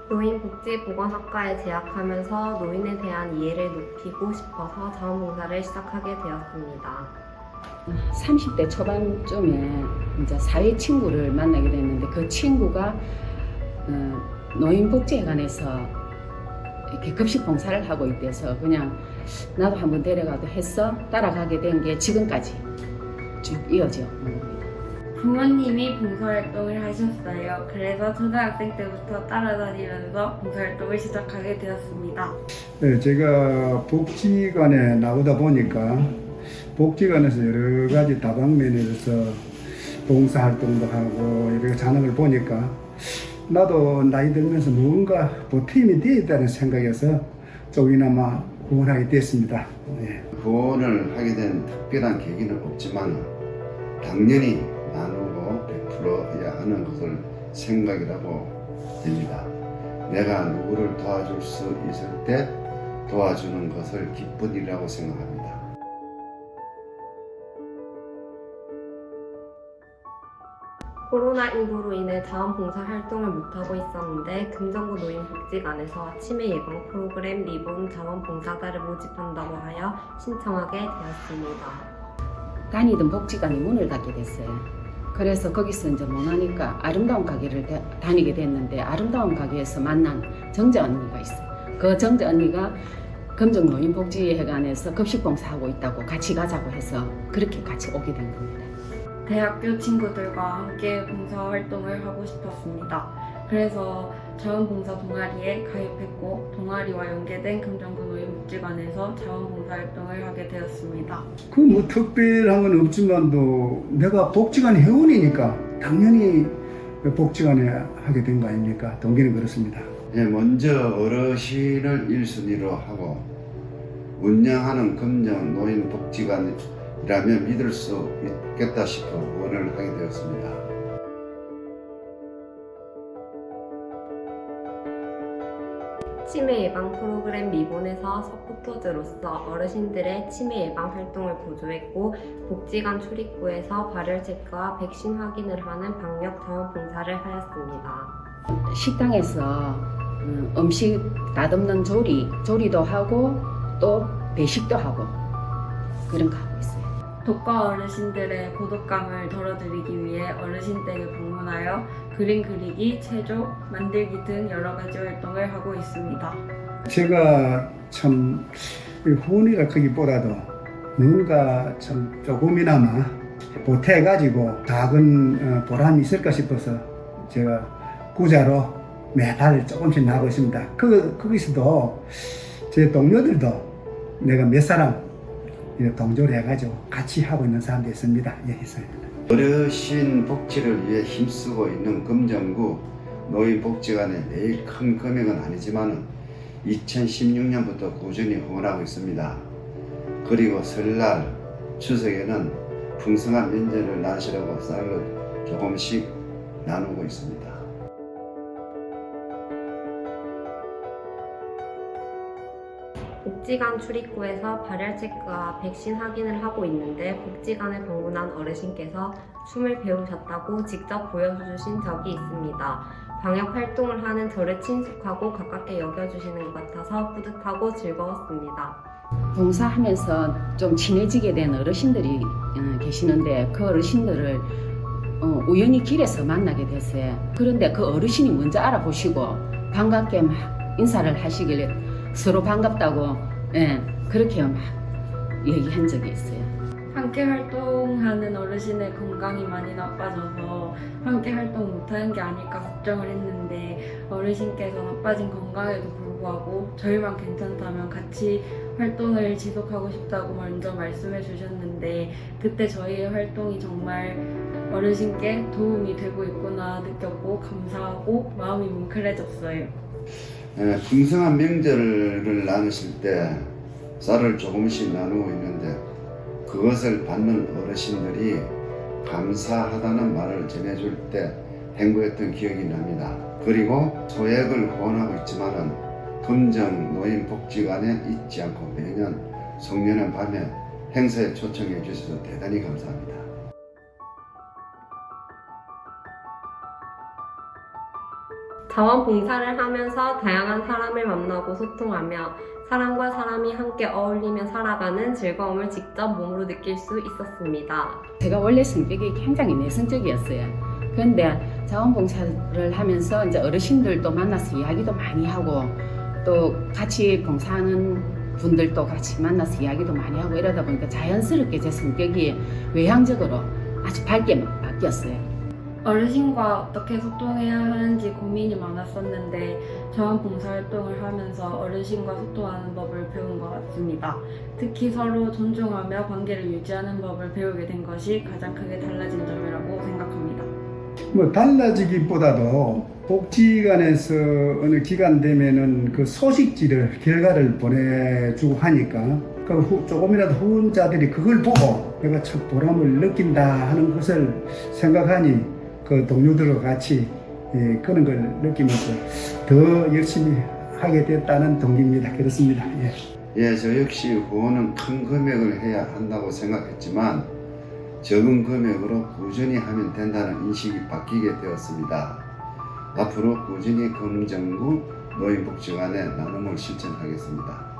노인복지보건학과에 재학하면서 노인에 대한 이해를 높이고 싶어서 자원봉사를 시작하게 되었습니다. 30대 초반쯤에 이제 사회 친구를 만나게 됐는데 그 친구가 노인복지회관에서 이렇게 급식 봉사를 하고 있대서 그냥 나도 한번 데려가도 했어 따라가게 된 게 지금까지 쭉 이어져 온 겁니다. 부모님이 봉사활동을 하셨어요. 그래서 초등학생 때부터 따라다니면서 봉사활동을 시작하게 되었습니다. 네, 제가 복지관에 나오다 보니까 복지관에서 여러 가지 다방면에서 봉사활동도 하고 이렇게 자는 걸 보니까 나도 나이 들면서 무언가 보탬이 되었다는 생각에서 조금이나마 후원하게 됐습니다. 네. 후원을 하게 된 특별한 계기는 없지만 당연히 나누고 베풀어야 하는 것을 생각이라고 됩니다. 내가 누구를 도와줄 수 있을 때 도와주는 것을 기쁜 일이라고 생각합니다. 코로나19로 인해 자원봉사 활동을 못하고 있었는데 금정구 노인복지관에서 치매 예방 프로그램 리본 자원봉사자를 모집한다고 하여 신청하게 되었습니다. 다니던 복지관이 문을 닫게 됐어요. 그래서 거기서 이제 못하니까 아름다운 가게를 다니게 됐는데 아름다운 가게에서 만난 정재 언니가 있어요. 그 정재 언니가 금정 노인복지회관에서 급식봉사하고 있다고 같이 가자고 해서 그렇게 같이 오게 된 겁니다. 대학교 친구들과 함께 봉사활동을 하고 싶었습니다. 그래서 자원봉사 동아리에 가입했고 동아리와 연계된 금정구 노인복지관에서 자원봉사활동을 하게 되었습니다. 그 뭐 특별한 건 없지만도 내가 복지관 회원이니까 당연히 복지관에 하게 된 거 아닙니까? 동기는 그렇습니다. 먼저 어르신을 1순위로 하고 운영하는 금정 노인복지관이라면 믿을 수 있겠다 싶어 후원을 하게 되었습니다. 치매 예방 프로그램 리본에서 서포터즈로서 어르신들의 치매 예방 활동을 보조했고 복지관 출입구에서 발열 체크와 백신 확인을 하는 방역 자원봉사를 하였습니다. 식당에서 음식 다듬는 조리도 하고 또 배식도 하고 그런 거 하고 있어요. 독거 어르신들의 고독감을 덜어드리기 위해 어르신 댁에 방문하여 그림 그리기, 체조, 만들기 등 여러 가지 활동을 하고 있습니다. 제가 참 후원이라 크기보다도 뭔가 참 조금이나마 보태가지고 작은 보람이 있을까 싶어서 제가 구자로 매달 조금씩 나가고 있습니다. 거기서도 제 동료들도 내가 몇 사람 동조를 해가지고 같이 하고 있는 사람도 있습니다. 예, 있습니다. 어르신 복지를 위해 힘쓰고 있는 금정구 노인복지관의 매일 큰 금액은 아니지만 2016년부터 꾸준히 후원하고 있습니다. 그리고 설날, 추석에는 풍성한 명절을 나시라고 쌀을 조금씩 나누고 있습니다. 복지관 출입구에서 발열 체크와 백신 확인을 하고 있는데 복지관을 방문한 어르신께서 춤을 배우셨다고 직접 보여주신 적이 있습니다. 방역 활동을 하는 저를 친숙하고 가깝게 여겨주시는 것 같아서 뿌듯하고 즐거웠습니다. 봉사하면서 좀 친해지게 된 어르신들이 계시는데 그 어르신들을 우연히 길에서 만나게 됐어요. 그런데 그 어르신이 먼저 알아보시고 반갑게 막 인사를 하시길래 서로 반갑다고 그렇게 막 얘기한 적이 있어요. 함께 활동하는 어르신의 건강이 많이 나빠져서 함께 활동 못하는 게 아닐까 걱정을 했는데 어르신께서 나빠진 건강에도 불구하고 저희만 괜찮다면 같이 활동을 지속하고 싶다고 먼저 말씀해 주셨는데 그때 저희의 활동이 정말 어르신께 도움이 되고 있구나 느꼈고 감사하고 마음이 뭉클해졌어요. 풍성한 명절을 나누실 때 쌀을 조금씩 나누고 있는데 그것을 받는 어르신들이 감사하다는 말을 전해줄 때 행복했던 기억이 납니다. 그리고 소액을 후원하고 있지만은 금정 노인복지관에 잊지 않고 매년 송년회 밤에 행사에 초청해 주셔서 대단히 감사합니다. 자원봉사를 하면서 다양한 사람을 만나고 소통하며 사람과 사람이 함께 어울리며 살아가는 즐거움을 직접 몸으로 느낄 수 있었습니다. 제가 원래 성격이 굉장히 내성적이었어요. 그런데 자원봉사를 하면서 이제 어르신들도 만나서 이야기도 많이 하고 또 같이 봉사하는 분들도 같이 만나서 이야기도 많이 하고 이러다 보니까 자연스럽게 제 성격이 외향적으로 아주 밝게 바뀌었어요. 어르신과 어떻게 소통해야 하는지 고민이 많았었는데 자원봉사활동을 하면서 어르신과 소통하는 법을 배운 것 같습니다. 특히 서로 존중하며 관계를 유지하는 법을 배우게 된 것이 가장 크게 달라진 점이라고 생각합니다. 뭐 달라지기보다도 복지관에서 어느 기간 되면은 그 소식지를 결과를 보내주고 하니까 조금이라도 후원자들이 그걸 보고 내가 참 보람을 느낀다 하는 것을 생각하니 그 동료들과 같이 그런 걸 느끼면서 더 열심히 하게 됐다는 동기입니다. 그렇습니다. 예. 예, 저 역시 후원은 큰 금액을 해야 한다고 생각했지만 적은 금액으로 꾸준히 하면 된다는 인식이 바뀌게 되었습니다. 앞으로 꾸준히 금정구 노인복지관의 나눔을 실천하겠습니다.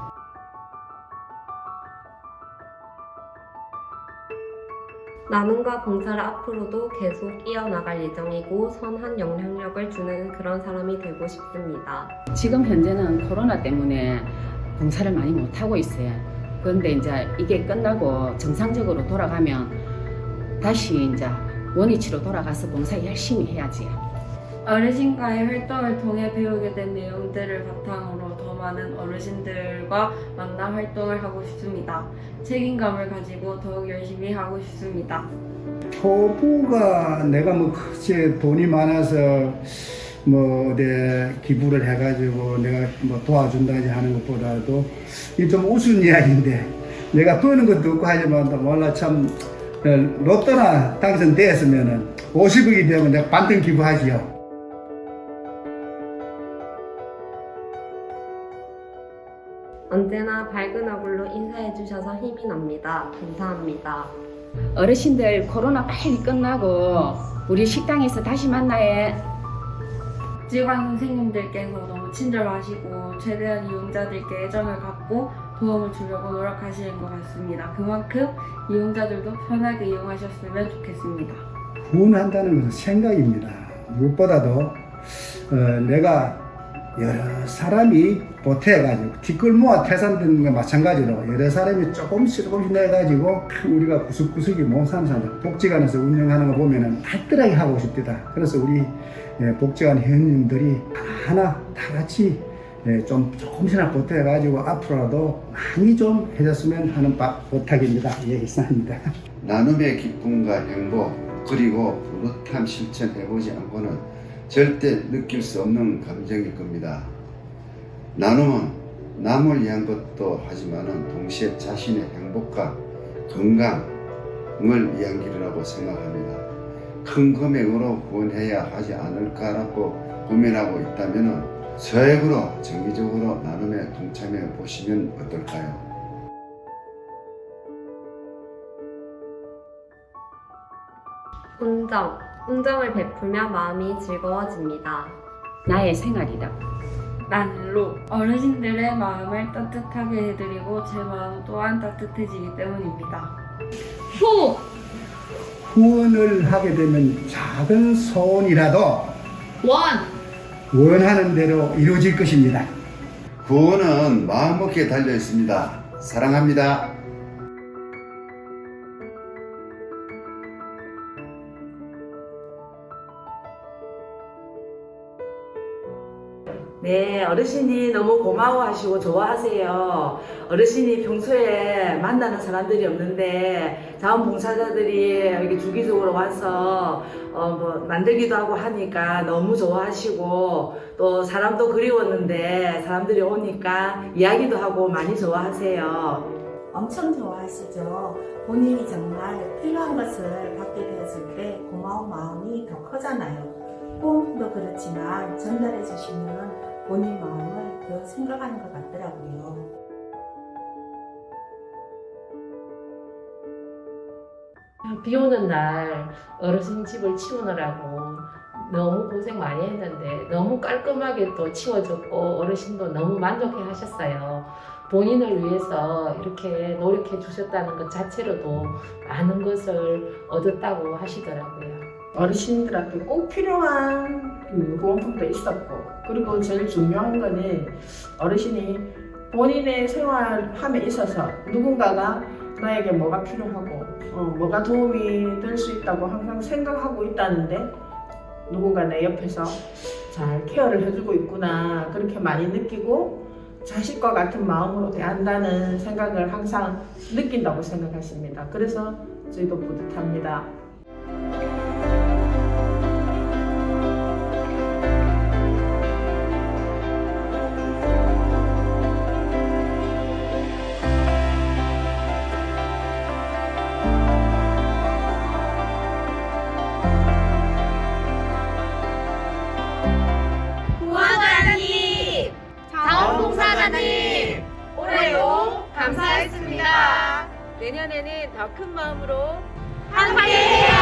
나눔과 봉사를 앞으로도 계속 이어나갈 예정이고 선한 영향력을 주는 그런 사람이 되고 싶습니다. 지금 현재는 코로나 때문에 봉사를 많이 못하고 있어요. 그런데 이제 이게 끝나고 정상적으로 돌아가면 다시 이제 원위치로 돌아가서 봉사 열심히 해야지. 어르신과의 활동을 통해 배우게 된 내용들을 바탕으로 더 많은 어르신들과 만나 활동을 하고 싶습니다. 책임감을 가지고 더욱 열심히 하고 싶습니다. 초부가 내가 뭐 그렇게 돈이 많아서 뭐 내 기부를 해가지고 내가 뭐 도와준다지 하는 것보다도 이 좀 우스운 이야기인데 내가 버는 것도 없고 하지만 몰라 참 로또나 당선되었으면은 50억이 되면 내가 반등 기부하지요. 언제나 밝은 얼굴로 인사해 주셔서 힘이 납니다. 감사합니다. 어르신들 코로나 빨리 끝나고 우리 식당에서 다시 만나요. 복지관 선생님들께서 너무 친절하시고 최대한 이용자들께 애정을 갖고 도움을 주려고 노력하시는 것 같습니다. 그만큼 이용자들도 편하게 이용하셨으면 좋겠습니다. 후원한다는 것은 생각입니다. 무엇보다도 내가 여러 사람이 보태가지고 뒷골모아 태산된 거 마찬가지로 여러 사람이 조금씩 내가지고 우리가 구석구석이 못 사는 사람들 복지관에서 운영하는 거 보면은 알뜰하게 하고 싶다. 그래서 우리 복지관 회원님들이 하나 다 같이 좀 조금씩이나 보태가지고 앞으로라도 많이 좀 해줬으면 하는 부탁입니다. 예, 이상입니다. 나눔의 기쁨과 행복 그리고 뿌듯함 실천해보지 않고는 절대 느낄 수 없는 감정일 겁니다. 나눔은 남을 위한 것도 하지만은 동시에 자신의 행복과 건강을 위한 길이라고 생각합니다. 큰 금액으로 후원해야 하지 않을까라고 고민하고 있다면은 소액으로 정기적으로 나눔에 동참해 보시면 어떨까요? 운정을 베풀며 마음이 즐거워집니다. 나의 생활이다. 난로 어르신들의 마음을 따뜻하게 해드리고 제 마음 또한 따뜻해지기 때문입니다. 후! 후원을 하게 되면 작은 소원이라도 원하는 대로 이루어질 것입니다. 후원은 마음먹기에 달려 있습니다. 사랑합니다. 네, 어르신이 너무 고마워하시고 좋아하세요. 어르신이 평소에 만나는 사람들이 없는데 자원봉사자들이 여기 주기적으로 와서 만들기도 하고 하니까 너무 좋아하시고 또 사람도 그리웠는데 사람들이 오니까 이야기도 하고 많이 좋아하세요. 엄청 좋아하시죠. 본인이 정말 필요한 것을 받게 되었을 때 고마운 마음이 더 커잖아요. 호응도 그렇지만 전달해 주시면 본인 마음을 더 생각하는 것 같더라고요. 비 오는 날 어르신 집을 치우느라고 너무 고생 많이 했는데 너무 깔끔하게 또 치워줬고 어르신도 너무 만족해 하셨어요. 본인을 위해서 이렇게 노력해 주셨다는 것 자체로도 많은 것을 얻었다고 하시더라고요. 어르신들한테 꼭 필요한 그 후원품도 있었고, 그리고 제일 중요한 거는 어르신이 본인의 생활함에 있어서 누군가가 나에게 뭐가 필요하고 뭐가 도움이 될 수 있다고 항상 생각하고 있다는데 누군가 내 옆에서 잘 케어를 해주고 있구나, 그렇게 많이 느끼고 자식과 같은 마음으로 대한다는 생각을 항상 느낀다고 생각하십니다. 그래서 저희도 뿌듯합니다. 후원자님, 자원봉사자님, 올해도 감사했습니다. 내년에는 더 큰 마음으로 함께해요.